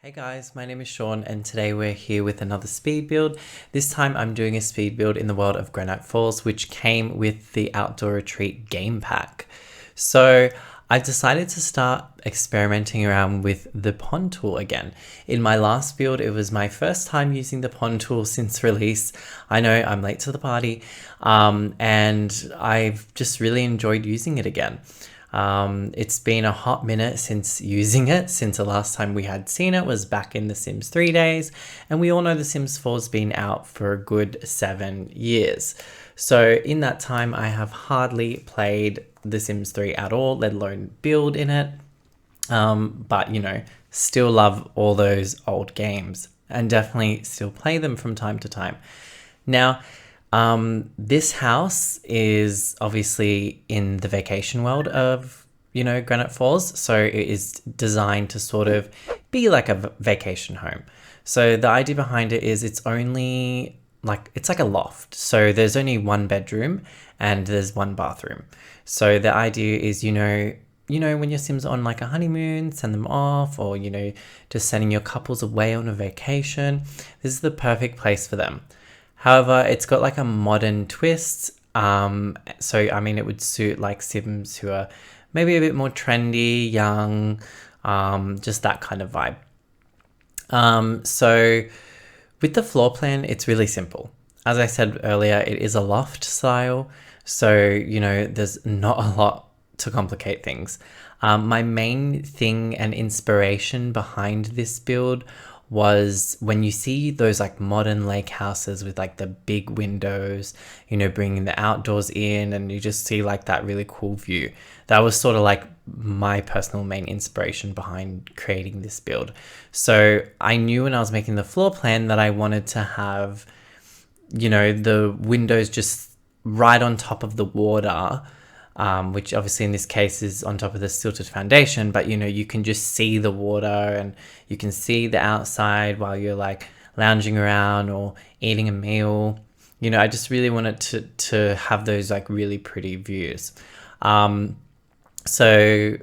Hey guys, my name is Sean and today we're here with another speed build. This time I'm doing a speed build in the world of Granite Falls, which came with the Outdoor Retreat game pack. So I decided to start experimenting around with the pond tool again. In my last build, it was my first time using the pond tool since release. I know I'm late to the party, and I've just really enjoyed using it again. It's been a hot minute since using it, since the last time we had seen it was back in The Sims 3 days, and we all know The Sims 4 has been out for a good 7 years. So in that time, I have hardly played The Sims 3 at all, let alone build in it. But you know, still love all those old games and definitely still play them from time to time. Now, this house is obviously in the vacation world of, Granite Falls. So it is designed to sort of be like a vacation home. So the idea behind it is it's like a loft. So there's only one bedroom and there's one bathroom. So the idea is, when your Sims are on like a honeymoon, send them off, or, just sending your couples away on a vacation. This is the perfect place for them. However, it's got like a modern twist. So, I mean, it would suit like Sims who are maybe a bit more trendy, young, just that kind of vibe. So with the floor plan, it's really simple. As I said earlier, it is a loft style. So, there's not a lot to complicate things. My main thing and inspiration behind this build was when you see those like modern lake houses with like the big windows, bringing the outdoors in, and you just see like that really cool view. That was sort of like my personal main inspiration behind creating this build. So I knew when I was making the floor plan that I wanted to have, the windows just right on top of the water, which obviously in this case is on top of the silted foundation, but you can just see the water and you can see the outside while you're like lounging around or eating a meal. I just really wanted to have those like really pretty views. So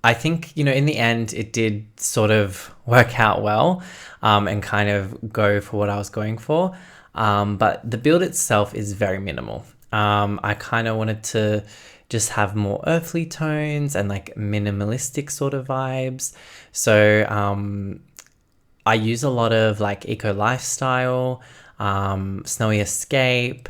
I think, in the end, it did sort of work out well, and kind of go for what I was going for. But the build itself is very minimal. I kind of wanted to just have more earthly tones and like minimalistic sort of vibes. So I use a lot of like eco lifestyle, snowy escape,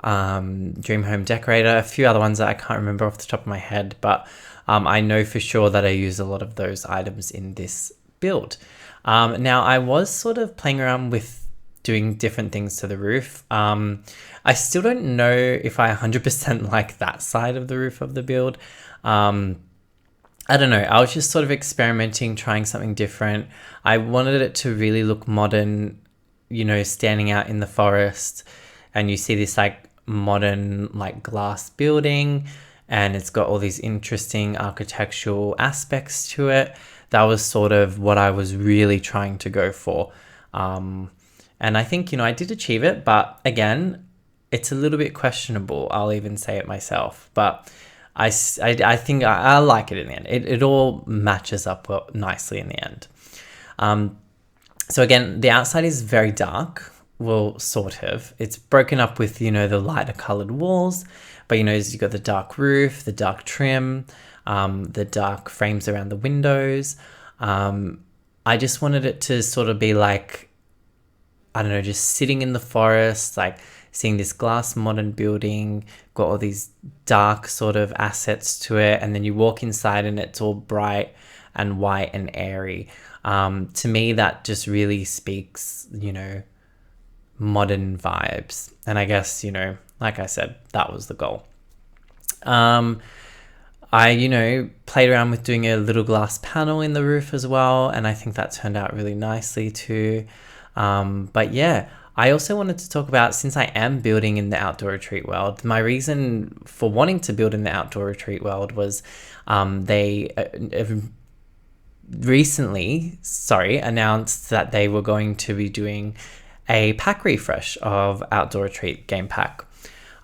dream home decorator, a few other ones that I can't remember off the top of my head, but I know for sure that I use a lot of those items in this build. Now I was sort of playing around with doing different things to the roof. I still don't know if I 100% like that side of the roof of the build. I don't know. I was just sort of experimenting, trying something different. I wanted it to really look modern, standing out in the forest, and you see this like modern like glass building, and it's got all these interesting architectural aspects to it. That was sort of what I was really trying to go for. And I think, I did achieve it, but again, it's a little bit questionable. I'll even say it myself, but I think I like it in the end. It all matches up well, nicely in the end. So again, the outside is very dark. Well, sort of. It's broken up with, the lighter colored walls, but you've got the dark roof, the dark trim, the dark frames around the windows. I just wanted it to sort of be like, I don't know, just sitting in the forest, like seeing this glass modern building, got all these dark sort of assets to it. And then you walk inside and it's all bright and white and airy. To me, that just really speaks, modern vibes. And I guess, like I said, that was the goal. I, played around with doing a little glass panel in the roof as well. And I think that turned out really nicely too. But yeah, I also wanted to talk about, since I am building in the outdoor retreat world, my reason for wanting to build in the outdoor retreat world was they recently announced that they were going to be doing a pack refresh of Outdoor Retreat game pack.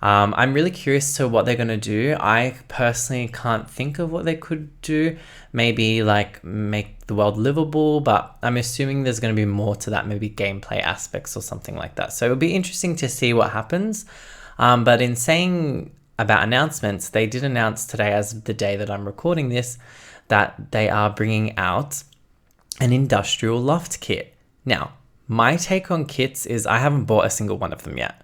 I'm really curious to what they're going to do. I personally can't think of what they could do. Maybe like make the world livable, but I'm assuming there's going to be more to that, maybe gameplay aspects or something like that. So it'll be interesting to see what happens. But in saying about announcements, they did announce today, as the day that I'm recording this, that they are bringing out an industrial loft kit. Now, my take on kits is I haven't bought a single one of them yet.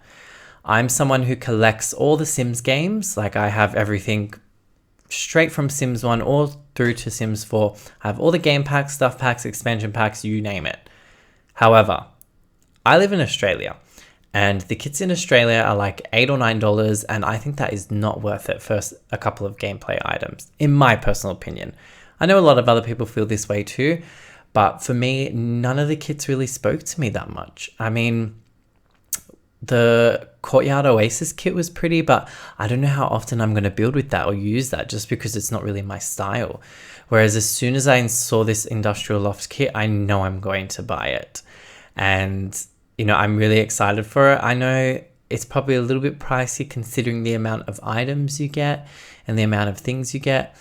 I'm someone who collects all the Sims games. Like, I have everything straight from Sims 1 all through to Sims 4. I have all the game packs, stuff packs, expansion packs, you name it. However, I live in Australia, and the kits in Australia are like $8 or $9, and I think that is not worth it for a couple of gameplay items, in my personal opinion. I know a lot of other people feel this way too, but for me, none of the kits really spoke to me that much. I mean, the Courtyard Oasis kit was pretty, but I don't know how often I'm going to build with that or use that, just because it's not really my style. Whereas as soon as I saw this industrial loft kit, I know I'm going to buy it. And, you know, I'm really excited for it. I know it's probably a little bit pricey considering the amount of items you get and the amount of things you get.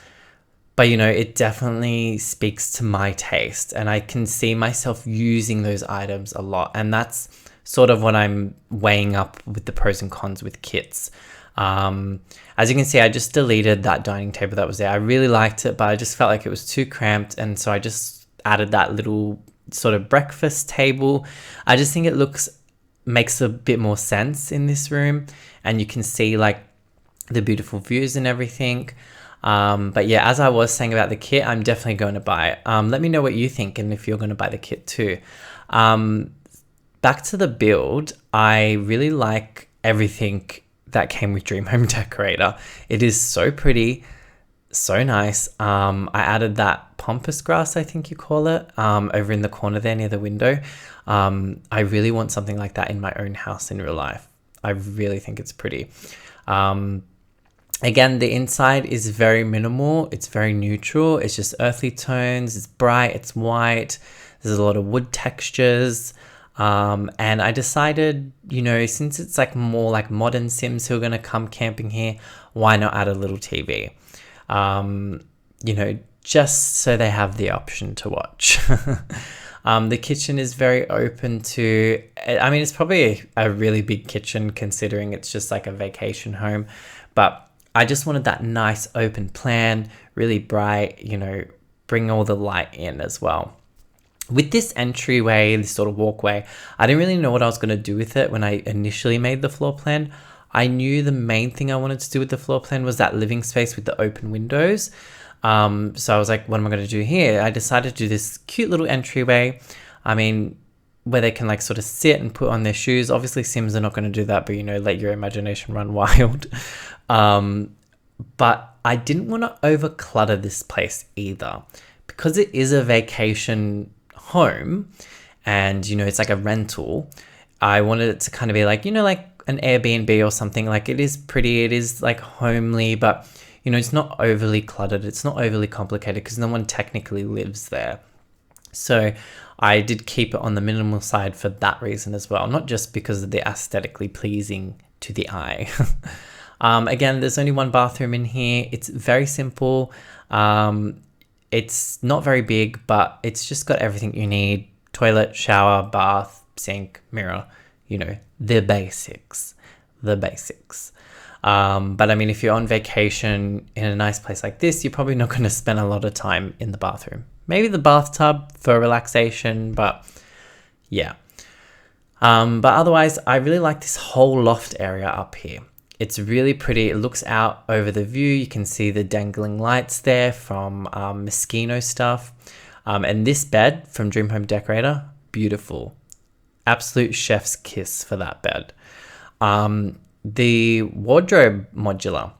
But, you know, it definitely speaks to my taste, and I can see myself using those items a lot. And that's sort of what I'm weighing up with the pros and cons with kits. As you can see, I just deleted that dining table that was there. I really liked it, but I just felt like it was too cramped. And so I just added that little sort of breakfast table. I just think it makes a bit more sense in this room, and you can see like the beautiful views and everything. But yeah, as I was saying about the kit, I'm definitely going to buy it. Let me know what you think and if you're going to buy the kit too. Back to the build, I really like everything that came with Dream Home Decorator. It is so pretty, so nice. I added that pampas grass, I think you call it, over in the corner there near the window. I really want something like that in my own house in real life. I really think it's pretty. Again, the inside is very minimal. It's very neutral. It's just earthly tones. It's bright. It's white. There's a lot of wood textures. And I decided, you know, since it's like more like modern Sims who are going to come camping here, why not add a little TV? You know, just so they have the option to watch. The kitchen is very open to, I mean, it's probably a really big kitchen considering it's just like a vacation home, but I just wanted that nice open plan, really bright, you know, bring all the light in as well. With this entryway, this sort of walkway, I didn't really know what I was going to do with it when I initially made the floor plan. I knew the main thing I wanted to do with the floor plan was that living space with the open windows. So I was like, what am I going to do here? I decided to do this cute little entryway. I mean, where they can like sort of sit and put on their shoes. Obviously Sims are not going to do that, but you know, let your imagination run wild. But I didn't want to over clutter this place either, because it is a vacation home and, you know, it's like a rental. I wanted it to kind of be like, you know, like an Airbnb or something. Like, it is pretty, it is like homely, but you know, it's not overly cluttered. It's not overly complicated because no one technically lives there. So I did keep it on the minimal side for that reason as well, not just because of the aesthetically pleasing to the eye. Again, there's only one bathroom in here. It's very simple. It's not very big, but it's just got everything you need. Toilet, shower, bath, sink, mirror, you know, the basics. But I mean, if you're on vacation in a nice place like this, you're probably not going to spend a lot of time in the bathroom. Maybe the bathtub for relaxation, but yeah. But otherwise, I really like this whole loft area up here. It's really pretty. It looks out over the view. You can see the dangling lights there from Moschino stuff. And this bed from Dream Home Decorator, beautiful. Absolute chef's kiss for that bed. The wardrobe modular,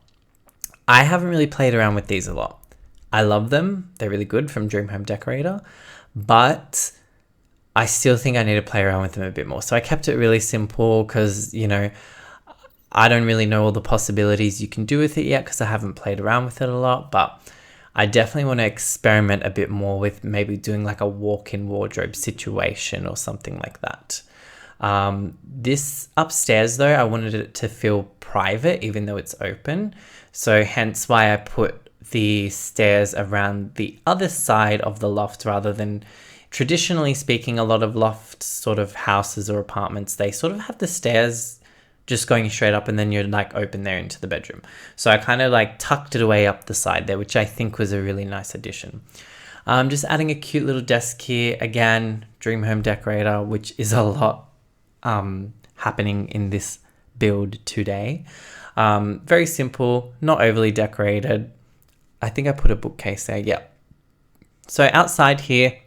I haven't really played around with these a lot. I love them. They're really good from Dream Home Decorator, but I still think I need to play around with them a bit more. So I kept it really simple because, you know, I don't really know all the possibilities you can do with it yet because I haven't played around with it a lot, but I definitely want to experiment a bit more with maybe doing like a walk-in wardrobe situation or something like that. This upstairs though, I wanted it to feel private even though it's open. So hence why I put the stairs around the other side of the loft rather than, traditionally speaking, a lot of loft sort of houses or apartments, they sort of have the stairs just going straight up and then you're like open there into the bedroom. So I kind of like tucked it away up the side there, which I think was a really nice addition. Just adding a cute little desk here. Again, dream home decorator, which is a lot happening in this build today. Very simple, not overly decorated. I think I put a bookcase there. Yeah. So outside here,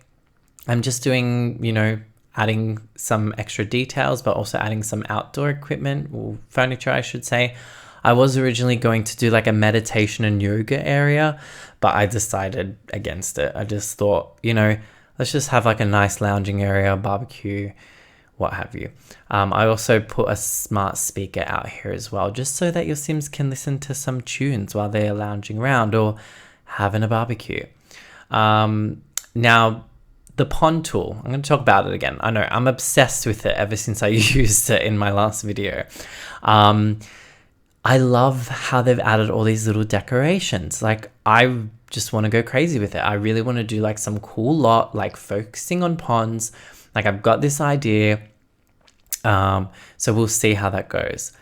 I'm just doing, you know, adding some extra details, but also adding some outdoor equipment or furniture, I should say. I was originally going to do like a meditation and yoga area, but I decided against it. I just thought, you know, let's just have like a nice lounging area, barbecue, what have you. I also put a smart speaker out here as well, just so that your Sims can listen to some tunes while they're lounging around or having a barbecue. Now, the pond tool, I'm going to talk about it again. I know I'm obsessed with it ever since I used it in my last video. I love how they've added all these little decorations. Like, I just want to go crazy with it. I really want to do like some cool lot, like focusing on ponds. Like, I've got this idea. So we'll see how that goes.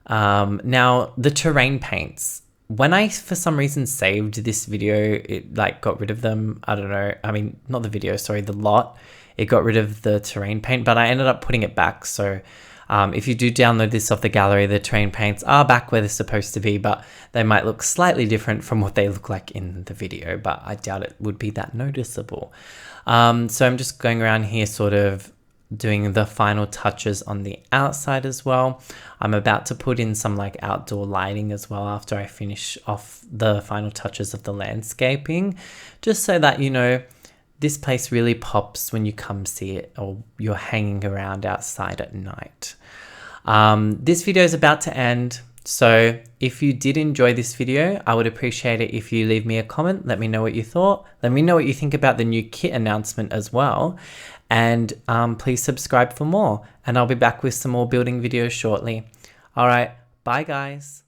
Now, the terrain paints. When I, for some reason, saved this video, it like got rid of them. I don't know. I mean, not the video, sorry, the lot. It got rid of the terrain paint, but I ended up putting it back. So if you do download this off the gallery, the terrain paints are back where they're supposed to be, but they might look slightly different from what they look like in the video, but I doubt it would be that noticeable. So I'm just going around here sort of doing the final touches on the outside as well. I'm about to put in some like outdoor lighting as well after I finish off the final touches of the landscaping, just so that, you know, this place really pops when you come see it or you're hanging around outside at night. This video is about to end. So if you did enjoy this video, I would appreciate it if you leave me a comment. Let me know what you thought. Let me know what you think about the new kit announcement as well. And please subscribe for more. And I'll be back with some more building videos shortly. All right, bye guys.